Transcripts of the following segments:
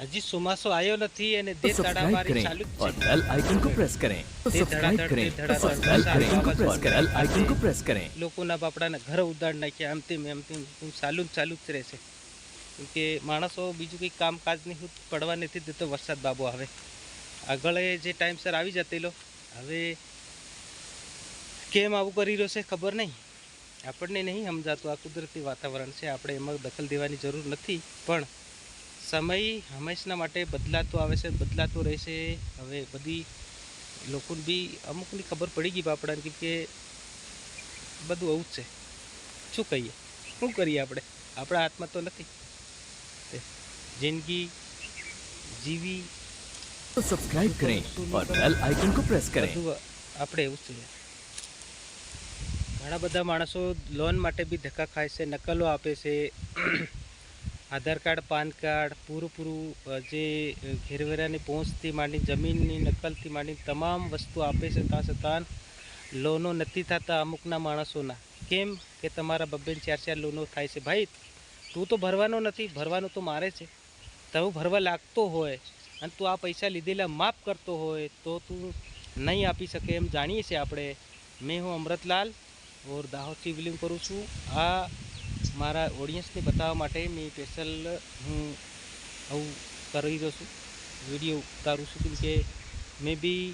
હજી ચોમાસો આવ્યો નથી અને तो તે सब्सक्राइब તડામારી करें ચાલુ જ और છે। बेल आइकन को प्रेस करें। तो તે सब्सक्राइब ધડાધડ करें તે तो ધડાધડ बेल વરસાદ आइकन को प्रेस करें। बेल आइकन को આજે प्रेस करें। લોકોના બાપડાના ઘર ઉડાડ નાખ્યા આમ તેમ ચાલુ જ રહેશે કેમ કે માણસો બીજું કંઈ કામકાજ નહીં પડવા નથી દેતો વરસાદ બાબો આવે આગળ જે ટાઈમસર આવી જતેલો હવે કેમ આવું કરી રહ્યો છે ખબર નહીં આપણને નહીં સમજાતું આ કુદરતી વાતાવરણ છે આપણે એમાં દખલ દેવાની જરૂર નથી પણ સમય હંમેશના માટે બદલાતો આવે છે બદલાતો રહેશે હવે બધી લોકોને બી અમુકની ખબર પડી ગઈ બાપડાને કે બધું આવું જ છે શું કહીએ શું કરીએ આપણે આપણા હાથમાં તો નથી જિંદગી જીવી तो सब्सक्राइब करें और बेल आइकन को प्रेस करें। બધું આપણે એવું જ છે ઘણા બધા માણસો લોન માટે બી ધક્કા ખાય છે નકલો આપે છે આધાર કાર્ડ પાન કાર્ડ પૂરું જે ઘેરવેરાની પહોંચથી માંડી જમીનની નકલથી માંડી તમામ વસ્તુ આપે છે ત્યાં છતાં લોનો નથી થતા અમુકના માણસોના કેમ કે તમારા બબ્બે ચાર લોનો થાય છે ભાઈ તું તો ભરવાનો નથી ભરવાનું તો મારે છે તું ભરવા લાગતો હોય અને તું આ પૈસા લીધેલા માફ કરતો હોય તો તું નહીં આપી શકે એમ જાણીએ છીએ આપણે મેં હું અમૃતલાલ ઓર દાહોદથી બિલોંગ કરું છું આ મારા ઓડિયન્સને બતાવવા માટે મેં સ્પેશિયલ હું આવું કરી રહ્યો છું વિડીયો ઉતારું છું કેમ કે મેં બી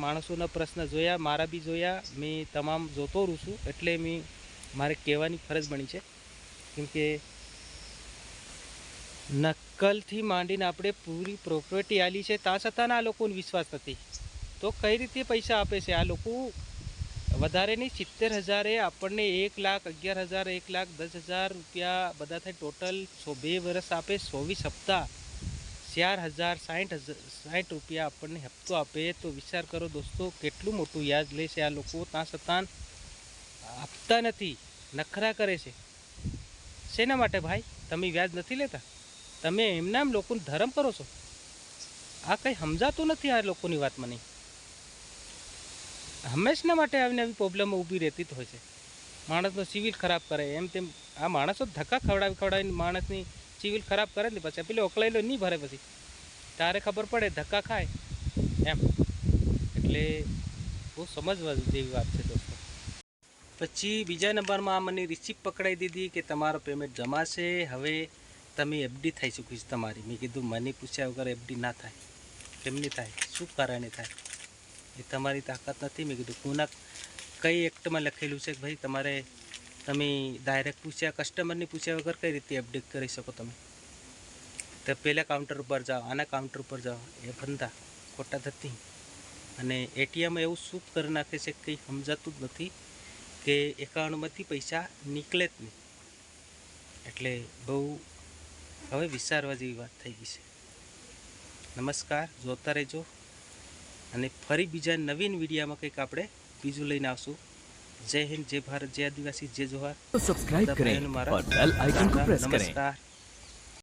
માણસોના પ્રશ્ન જોયા મારા બી જોયા મેં તમામ જોતો રહું છું એટલે મેં મારે કહેવાની ફરજ બની છે કેમ કે નકલથી માંડીને આપણે પૂરી પ્રોપર્ટી આલી છે ત્યાં છતાં આ લોકોને વિશ્વાસ નથી તો કઈ રીતે પૈસા આપે છે આ લોકો વધારે નહીં 70,000 આપણને 1,11,000 1,10,000 રૂપિયા બધા થાય ટોટલ 2 વર્ષ આપે 24 હપ્તા 4,60 રૂપિયા આપણને હપ્તો આપે તો વિચાર કરો દોસ્તો કેટલું મોટું વ્યાજ લે છે આ લોકો ત્યાં છતાં આપતા નથી નખરા કરે છે શેના માટે ભાઈ તમે વ્યાજ નથી લેતા તમે એમના એમ લોકોને ધર્મ કરો છો આ કંઈ સમજાતું નથી આ લોકોની વાતમાં નહીં હંમેશના માટે આવીને આવી પ્રોબ્લેમો ઊભી રહેતી જ હોય છે માણસનો સિવિલ ખરાબ કરે એમ તેમ આ માણસો ધક્કા ખવડાવીને માણસની સિવિલ ખરાબ કરે ને પછી પેલો અકળાયેલો નહીં ભરે પછી તારે ખબર પડે ધક્કા ખાય એમ એટલે બહુ સમજવા જેવી વાત છે દોસ્તો પછી બીજા નંબરમાં મને રિસિપ્ટ પકડાઈ દીધી કે તમારો પેમેન્ટ જમા છે હવે તમે એફડી થઈ ચૂકી છે તમારી મેં કીધું મને પૂછ્યા વગર એફડી ના થાય કેમ નહીં થાય શું કારણે થાય એ તમારી તાકાત નથી મેં કીધું કોના કઈ એક્ટમાં લખેલું છે કે ભાઈ તમે ડાયરેક્ટ પૂછ્યા કસ્ટમરને પૂછ્યા વગર કઈ રીતે અપડેટ કરી શકો તમે તો પહેલાં કાઉન્ટર ઉપર જાઓ આના કાઉન્ટર ઉપર જાઓ એ ધંધા ખોટા થતી અને એટીએમ એવું શું કરી નાખે છે કંઈ સમજાતું જ નથી કે એકાઉન્ટમાંથી પૈસા નીકળે જ નહીં એટલે બહુ હવે વિચારવા જેવી વાત થઈ ગઈ છે નમસ્કાર જોતા રહેજો અને ફરી બીજા નવીન વિડીયોમાં કંઈક આપણે બીજું લઈને આવશું જય હિન્દ જય ભારત જય આદિવાસી જય જોહાર तो सब्सक्राइब करें और बेल आइकन को प्रेस करें। नमस्कार।